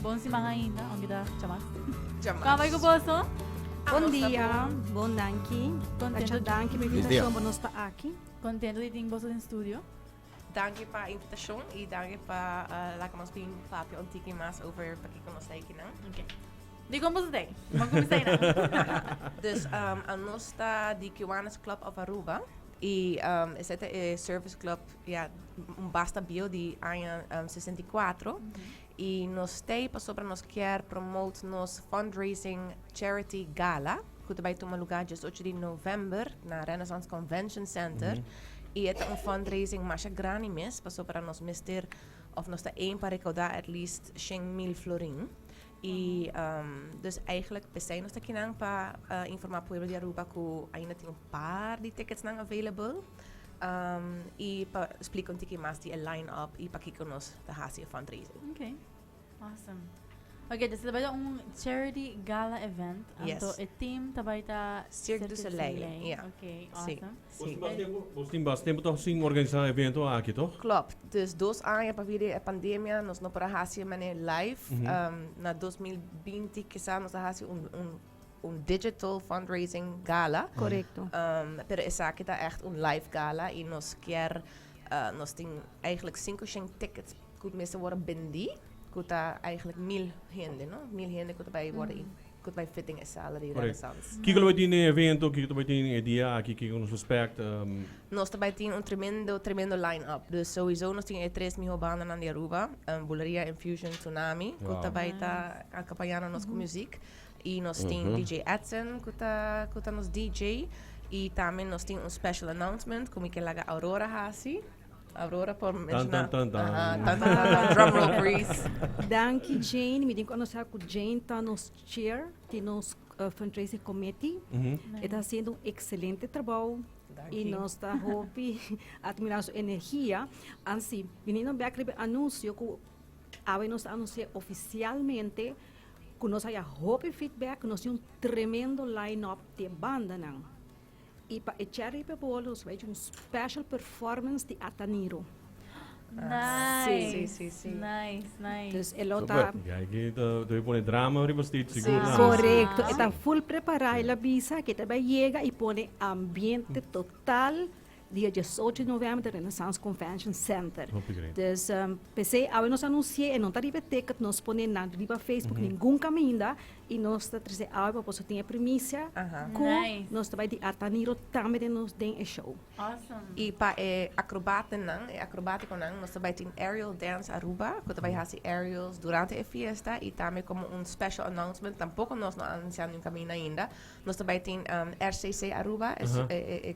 Bom si mga ainda, ang kita chamas. Chamas. Kamay ko boso? Bom dia, bom danki. Contento, Danki, minha invitação para nós estar aqui. contento de ter boso no studio. Dank je pa invitation e dank je pa laat ons bien papje ontiki mas over pakiko nos taiki nang. Okay. Di ko boso tayo. Magkumisay na. Dus aan nos sta di Kiwanis Club of Aruba. E esse é service club, ja, basta bio di año 64. E nos tei passou para nos quer promote nos fundraising charity gala. Que vai tomar lugar dia 8 de novembro na Renaissance Convention Center. E é fundraising mais grande mesmo, passou para nos mister of nos ta para recaudar at least 100.000 florin. E dus eigenlijk we zijn nog aqui nang pa informar pueblo de Aruba que ainda tem par de tickets nang available. E pa explico um pouquinho mais de line up e pa kiko nos da hasi fundraising. Okay. Awesome. Okay, dus tabay charity gala event. Yes. Anto team tabay Cirque du Soleil. Yeah. Okay, Sim. awesome. Sim. Tempo toch sim organizar evento aqui, toch? Klopt. Dus 2 anos para vir a pandemia, nós não para hasi mané live. Na 2020 quizá nós hasi digital fundraising gala. Correcto. Pero essa aqui tá echt live gala e nós quer nós tem eigenlijk 5 tickets que meestal worden bendi. Que tá eigenlijk 1.000 gente, no? 1.000 gente que vai worden que vai fitting essa sala de Renaissance. Kiko vai ter evento, Kiko vai ter dia aqui, Kiko nos respect. Nós também temos tremendo line-up. Dus sowieso nós temos 3 bandas na Aruba, Buleria Infusion Tsunami, que também está acompanhando nós com música. E nós temos DJ Edson, que tá nos DJ. E também nós temos special announcement, como que laga Aurora Hasi. Aurora por mencionar. Drum roll breeze. Danki, Jane. Me digo, nós com Jane está nos chair, tem nos fundraising committee. Está sendo excelente trabalho. E nós está hopi admirar sua energia. Assim, menino back anúncio que a nós anuncia oficialmente que nós há hopi feedback, nós temos tremendo line-up de banda não. E para echarem para bolos, vai ter special performance de Ataniro. Nice. Sim. Nice. Dus ele está Aqui deve pôr drama, riba stage seguro. correcto, está full preparado la visa que também chega e põe ambiente total dia 18 de novembro da Renaissance Convention Center. Dus PC, a nós anunciamos e não está riba ticket, nós põe na riba Facebook nenhum caminho e nós está trazendo algo para ter a premissa. Nice. Nós também de Ataniro também nos tem show. Awesome. E para acrobático nós também temos aerial dance Aruba, que também faz aerials durante a fiesta e também como special announcement, tampouco nós não anunciamos um caminho ainda. Nós também temos RCC Aruba,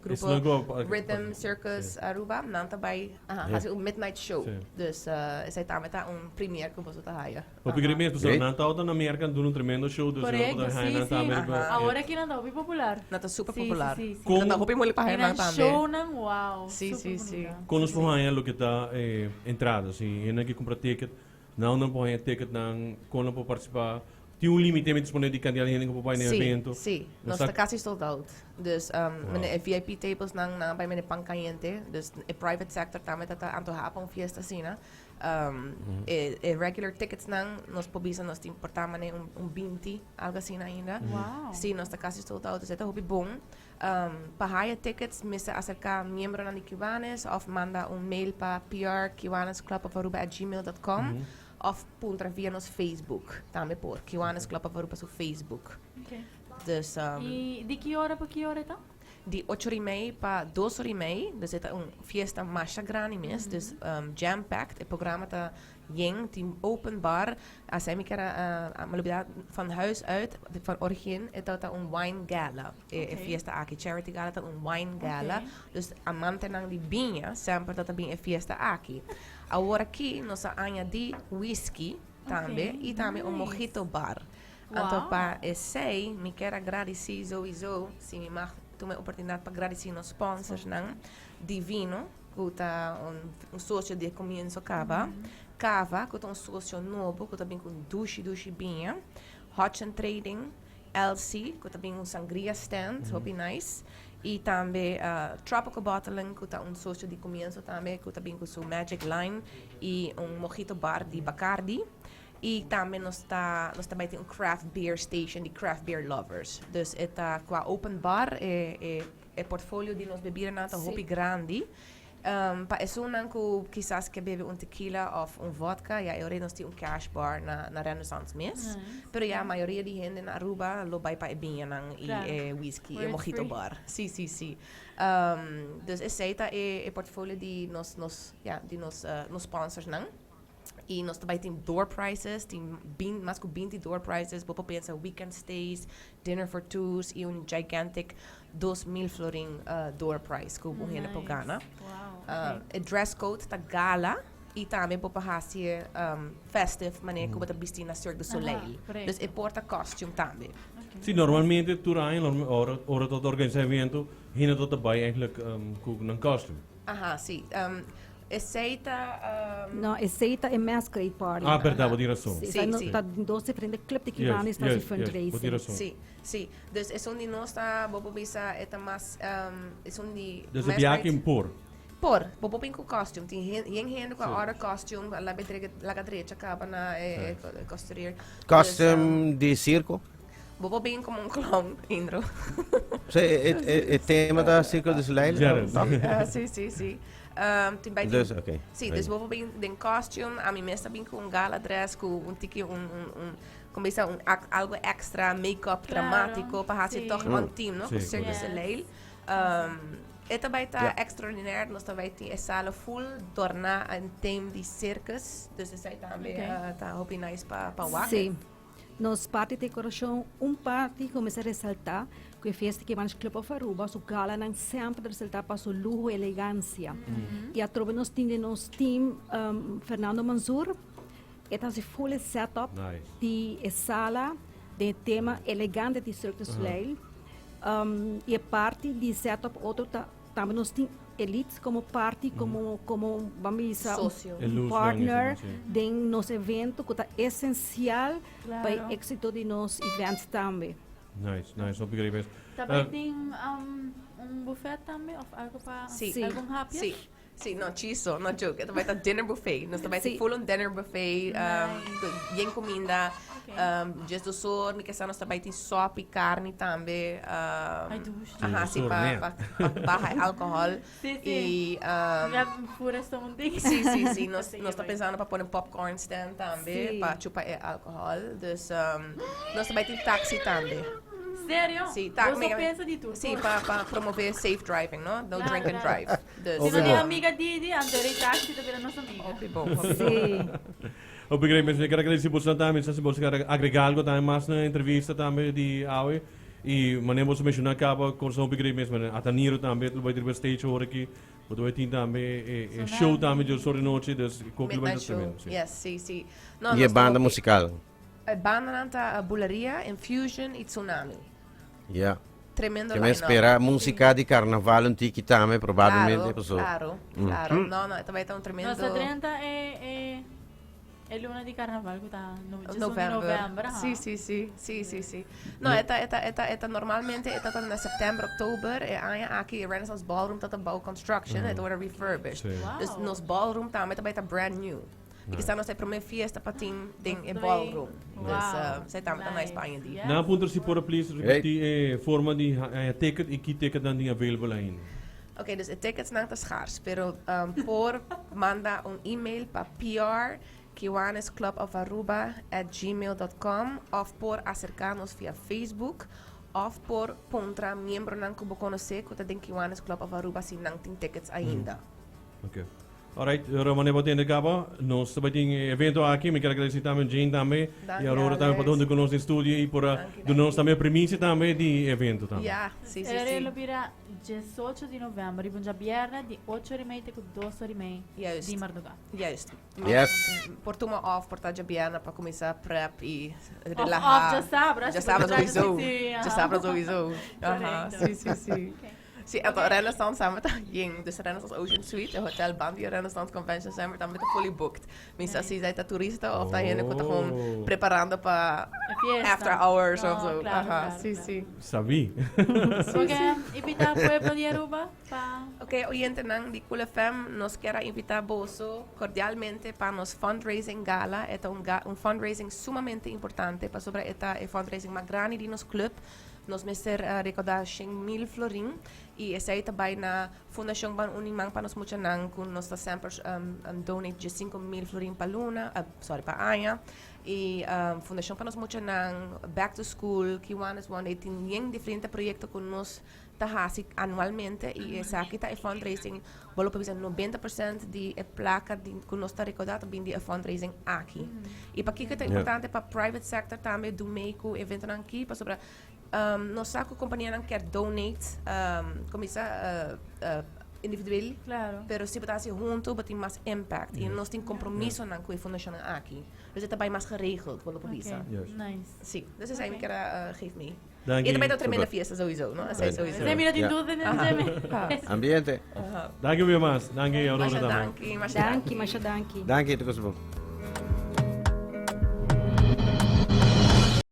grupo Rhythm Circus Aruba, não também faz midnight show. Dus essa também tá premiere que você tá aí. O primeiro pessoal não tá na América dando tremendo show dos Correcto, sim. Agora aqui não está popular. Não tá super popular. Sim. Não tá hopi muli para Kaya também. show nang wow. Sim. Com os porranha lo que tá entrada, assim, e não que compra ticket, não porranha ticket não, quando não pode participar. Tem limite disponível de quantidade de gente que pode no evento. Sim, nós está quase sold out. Dus VIP tables nang bij mijn pancayente, dus in private sector também tá antojar fiesta assim, né? Regular tickets nang nós pobisa nós tem portar mané 20 algo assim ainda. Wow. Sim, nós está quase sold out, dus é hobby bom. Para tickets, missa acercar membro na Kiwanis of manda mail para pr@kiwanisclubofaruba@gmail.com. Of punta via nos Facebook, também por Kiwanis Club of Aruba no Facebook. Okay. Dus E de que hora para que hora tá? de 8h30 para 2h30, dus het is een fiesta mais grande mesmo, dus jam-packed. Het programma tá tem open bar, als hij me van huis uit, van origine, het is een wine gala. Fiesta aqui, charity gala, het is een wine gala. Dus amante nang die binha, sempre dat een fiesta aqui. Agora aqui, nós añadi whisky também, e também um mojito bar. Então, para esse, me quero agradecer sowieso, se me mag, tomei a oportunidade para agradecer nos sponsors, Divino, que é sócio de comienzo Cava, que é um sócio novo, que também com dushi binha, Hot and Trading, LC, que também um sangria stand, hope nice. E também Tropical Bottling, que é um sócio de comienzo também, que também com sua Magic Line, e um mojito bar de Bacardi. E também nós também tem craft beer station, de craft beer lovers. Dus qua open bar é portfólio de nós bebidas nata hopi grande. Pa pessoa que quizás que bebe tequila ou vodka, eu nós tem cash bar na Renaissance mês. Pero a maioria de gente na Aruba lo vai para vinho e whisky e mojito bar. Sim. Dus essa é portfólio de nós sponsors não. E nós também tem door prices, tem mais que 20 door prices, você pensa weekend stays, dinner for twos e gigantic 2.000 florin door price que você pode ganhar. O dress code tá Gala e também pode fazer festive, maneira que você vestir na Cirque du Soleil. Dus é porta costume também. Sim, normalmente hora tot organiseer evento, hinna tot erbij eigenlijk een costume. Aha, sim. Não, aceita é masquerade party. Ah, verdade, vou dizer assim. Sim. Está em 12 diferentes clubes de Kiwanis para se fundraising. Vou dizer assim. Sim. Dus é onde nós está, bobo bisa, é mais, é onde. Dus heb je eigenlijk por? Por, bobo bem com costume, tem gente com a hora costume, lá direita acaba na costureira. Costume de circo? Bobo bem como clown, Indro. É tema da Cirque du Soleil? Sim. Tem Dus, oké. Sim, dus bijvoorbeeld in costume, a mim mesmo bem com gala dress, com tiki como isso algo extra make-up dramático para fazer toch intimo, não? Com Cirque du Soleil. E também está extraordinário, nós também tem a sala full torna em tema de circus, dus isso aí também tá hobby nice para walk. Sim. Nos parte de decoração, parte começa a ressaltar que a festa que Kiwanis Club of Aruba, su gala não sempre ressaltar para sua luxo e elegância. E a tropa nos team Fernando Manzur, esta é full setup de sala de tema elegante de Cirque du Soleil. E a parte de setup outro também nos tem elites como parte como vamos um partner de nos evento que é essencial para o êxito de nos eventos também. Nice, não begreep Também tem buffet também, ou algo para algum happy? Sim, não chiso, não joke. Também tá dinner buffet. Nós também tem full dinner buffet, bem comida. Just do sur, me questão nós também tem sopa e carne também. Sim, para barra álcool. E já fura estão Sim. Nós tá pensando para pôr um popcorn stand também, para chupar álcool. Dus nós também tem táxi também. Sério? Sim, Você pensa de tudo? Sim, para promover safe driving, não? Don't drink and drive. Se não é amiga de André Táxi, também é nossa amiga. Sim. Eu begreep me, eu quero agradecer por você também, se você quer agregar algo também mais na entrevista também de Aue. E maneira você mencionar acaba com o begreep mesmo, a Taniro também, tu vai ter o stage hoje aqui. Você vai ter também show também de Sorry Noche, dus Midnight show. Yes, sim. E a banda musical? A banda nanta Bularia, Infusion e Tsunami. Ja. Tremendo line-up. Spera música de carnaval um tiki também, provavelmente. Claro. Não, também tá um tremendo... Nossa 30 é luna de carnaval que tá no novembro. Sim. Não, é normalmente é em setembro, outubro, e aqui Renaissance Ballroom tá bau construction, é toda refurbished. Dus nos ballroom também tá brand new. E que está nossa primeira festa para tim em ballroom. Dus sei também tá na Espanha di. Na punto se por please repetir forma de ticket e que ticket dan available ainda. Ok, dus tickets não tá schaars, pero por manda email para PR Kiwanis Club of Aruba @gmail.com of por acercar-nos via Facebook of por contra membro não que conhecer que tem Kiwanis Club of Aruba se não tem tickets ainda. Ok. Alright, Romane batendo acaba. Nós também tem evento aqui, me quero agradecer também Jane também. E a Aurora também para onde conosco no estúdio e por nós também a premissa também de evento também. Sim. Ele vira 18 de novembro, e já viernes de 8h30 com 12h30 de madrugada. Juist. Yes. Por tuma off, por tarde bierna para começar a prep e relaxar. Já sabe sowieso. Sim. Sim. Zie, en de Renaissance samen met Ying, dus Renaissance Ocean Suite, het hotel Bandi Renaissance Convention Center, dan met de fully booked. Minstens zie zij dat toeristen of dat je gewoon preparando para after hours of zo. Aha, sí. Sabí. Porque invitar al pueblo de Aruba Ok, oyente nang di Cool FM nos quiera invitar boso cordialmente para nos fundraising gala. Esta un fundraising sumamente importante para sobre esta fundraising más grande di nos club. Nos mister recordar 5.000 florin e essa aí também na fundação ban unimang para nos mucha nang kun nos ta sempre donate de 5.000 florin para Luna, para Aya e fundação para nos mucha nang back to school Kiwanis One tem yang diferente proyecto con nos tahasik anualmente e essa aqui tá fundraising bolo para 90% de placa de con nos ta recordar bem de fundraising aqui e para que é importante para private sector também do meio com evento aqui para sobre nós saco companhia não quer donate como isso individual claro pero se botar junto tem mais impact e nós tem compromisso não com a fundação aqui dus het mais geregeld pelo publica nice sim dus is eigenlijk geef me Dank e também je. outra tremenda fiesta sowieso não é sowieso Zemi dat in dulce Ambiente. Dank je weer, Maas. Dank je, Aurora. dank je Danke, Masha, danke. Dank je, Tukosbo.